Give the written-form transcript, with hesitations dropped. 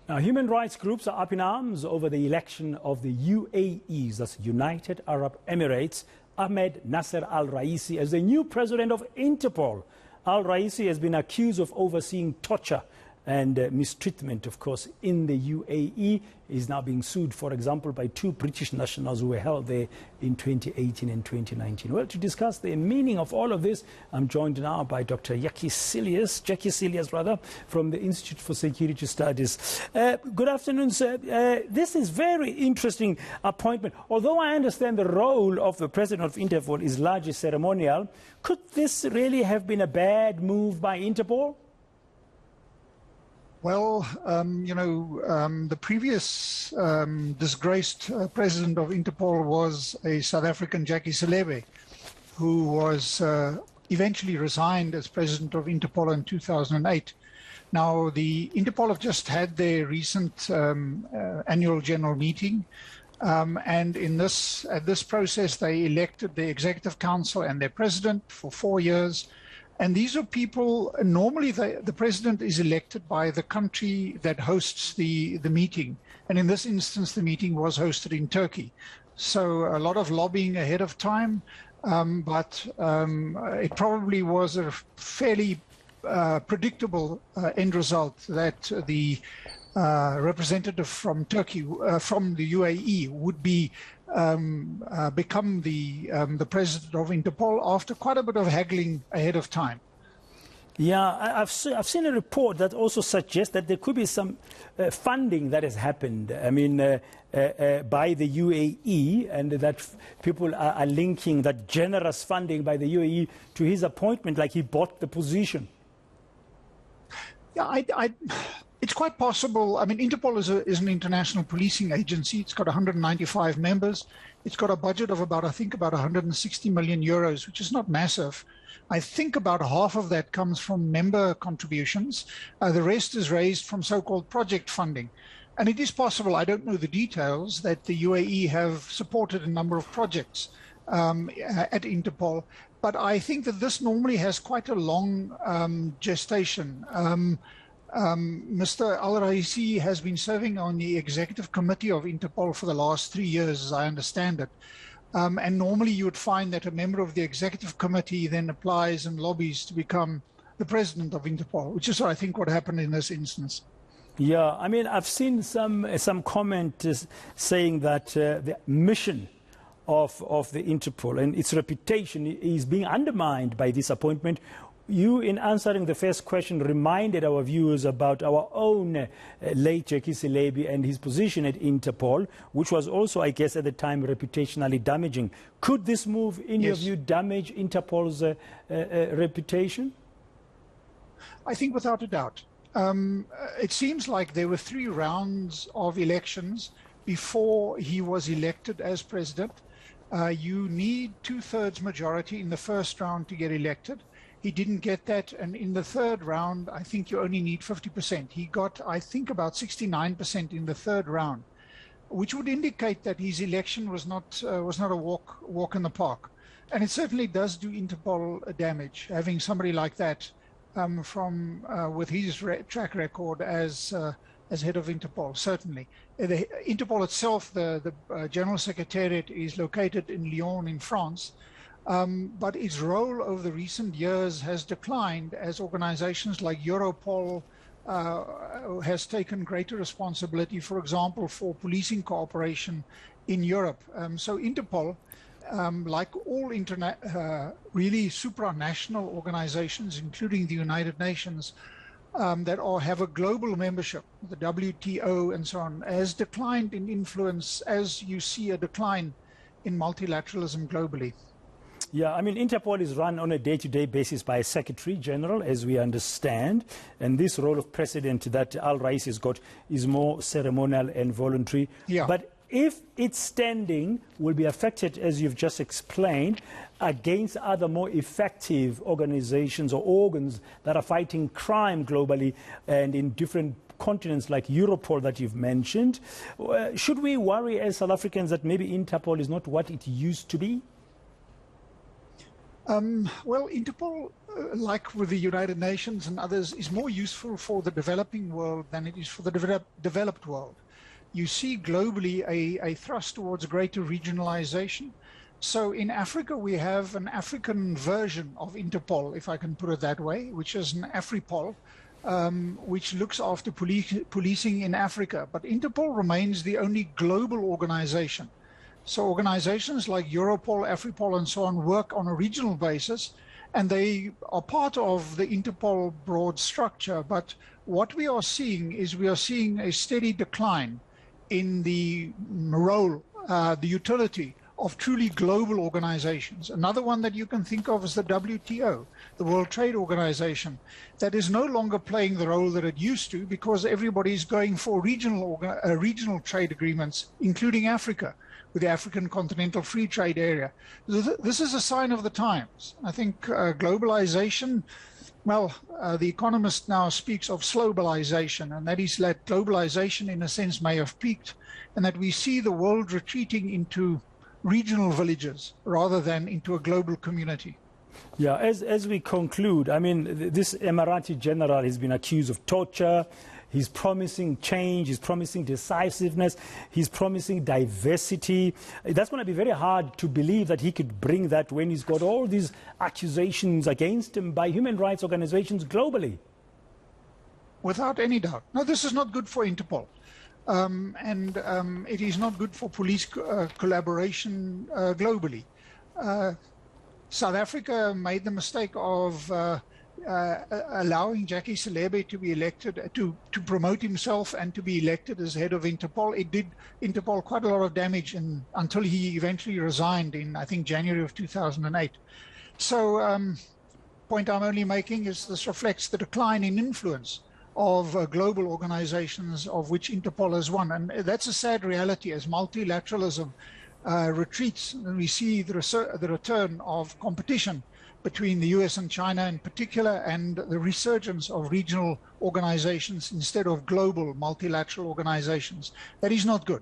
Now, human rights groups are up in arms over the election of the UAE's, that's United Arab Emirates, Ahmed Nasser al-Raisi as the new president of Interpol. Al-Raisi has been accused of overseeing torture and mistreatment, of course, in the UAE. Is now being sued, for example, by two British nationals who were held there in 2018 and 2019. Well, to discuss the meaning of all of this, I'm joined now by Dr. Jakkie Cilliers, from the Institute for Security Studies. Good afternoon, sir. This is very interesting appointment. Although I understand the role of the president of Interpol is largely ceremonial, could this really have been a bad move by Interpol? Well, the previous disgraced president of Interpol was a South African, Jakkie Cilliers, who was eventually resigned as president of Interpol in 2008. Now, the Interpol have just had their recent annual general meeting, and at this process, they elected the executive council and their president for 4 years. And these are people, normally the president is elected by the country that hosts the meeting. And in this instance, the meeting was hosted in Turkey. So a lot of lobbying ahead of time, but it probably was a fairly predictable end result that the representative from Turkey, from the UAE, would be become the president of Interpol after quite a bit of haggling ahead of time. Yeah, I've seen a report that also suggests that there could be some funding that has happened, by the UAE, and that people are linking that generous funding by the UAE to his appointment, like he bought the position. Yeah, it's quite possible. I mean, Interpol is an international policing agency. It's got 195 members. It's got a budget of about 160 million euros, which is not massive. I think about half of that comes from member contributions. The rest is raised from so-called project funding. And it is possible, I don't know the details, that the UAE have supported a number of projects at Interpol. But I think that this normally has quite a long gestation. Mr. al-Raisi has been serving on the executive committee of Interpol for the last 3 years, as I understand it. And normally you would find that a member of the executive committee then applies and lobbies to become the president of Interpol, which is, I think, what happened in this instance. Yeah, I mean, I've seen some comment saying that the mission of the Interpol and its reputation is being undermined by this appointment. You, in answering the first question, reminded our viewers about our own late Jakkie Cilliers and his position at Interpol, which was also, I guess, at the time, reputationally damaging. Could this move, in your view, damage Interpol's reputation? I think without a doubt. It seems like there were 3 rounds of elections before he was elected as president. You need 2/3 majority in the first round to get elected. He didn't get that, and in the 3rd round, I think you only need 50%. He got, I think, about 69% in the 3rd round, which would indicate that his election was not a walk in the park. And it certainly does do Interpol damage, having somebody like that with his track record as head of Interpol. Certainly, Interpol itself, the General Secretariat, is located in Lyon, in France. But its role over the recent years has declined as organizations like Europol has taken greater responsibility, for example, for policing cooperation in Europe. So Interpol, like all really supranational organizations, including the United Nations, that have a global membership, the WTO and so on, has declined in influence as you see a decline in multilateralism globally. Yeah, I mean, Interpol is run on a day-to-day basis by a Secretary General, as we understand, and this role of president that al-Raisi has got is more ceremonial and voluntary. Yeah. But if its standing will be affected, as you've just explained, against other more effective organizations or organs that are fighting crime globally and in different continents like Europol that you've mentioned, should we worry as South Africans that maybe Interpol is not what it used to be? Well, Interpol like with the United Nations and others, is more useful for the developing world than it is for the developed world. You see globally a thrust towards greater regionalization. So in Africa, we have an African version of Interpol, if I can put it that way, which is an AfriPol, which looks after policing in Africa. But Interpol remains the only global organization. So organizations like Europol, AfriPol, and so on work on a regional basis, and they are part of the Interpol broad structure. But what we are seeing is we are seeing a steady decline in the role, the utility of truly global organizations. Another one that you can think of is the WTO, the World Trade Organization, that is no longer playing the role that it used to because everybody is going for regional trade agreements, including Africa, with the African Continental Free Trade Area. This is a sign of the times. I think globalization, well, The Economist now speaks of slowbalization, and that is that globalization in a sense may have peaked, and that we see the world retreating into regional villages rather than into a global community. Yeah, as we conclude, I mean, this Emirati general has been accused of torture. He's promising change, he's promising decisiveness, he's promising diversity. That's going to be very hard to believe that he could bring that when he's got all these accusations against him by human rights organizations globally. Without any doubt. No, this is not good for Interpol. It is not good for police collaboration globally. South Africa made the mistake of allowing Jakkie Cilliers to be elected, to promote himself and to be elected as head of Interpol. It did Interpol quite a lot of damage until he eventually resigned in, I think, January of 2008. So, point I'm only making is this reflects the decline in influence of global organizations, of which Interpol is one. And that's a sad reality as multilateralism retreats, and we see the return of competition between the US and China in particular, and the resurgence of regional organizations instead of global multilateral organizations. That is not good.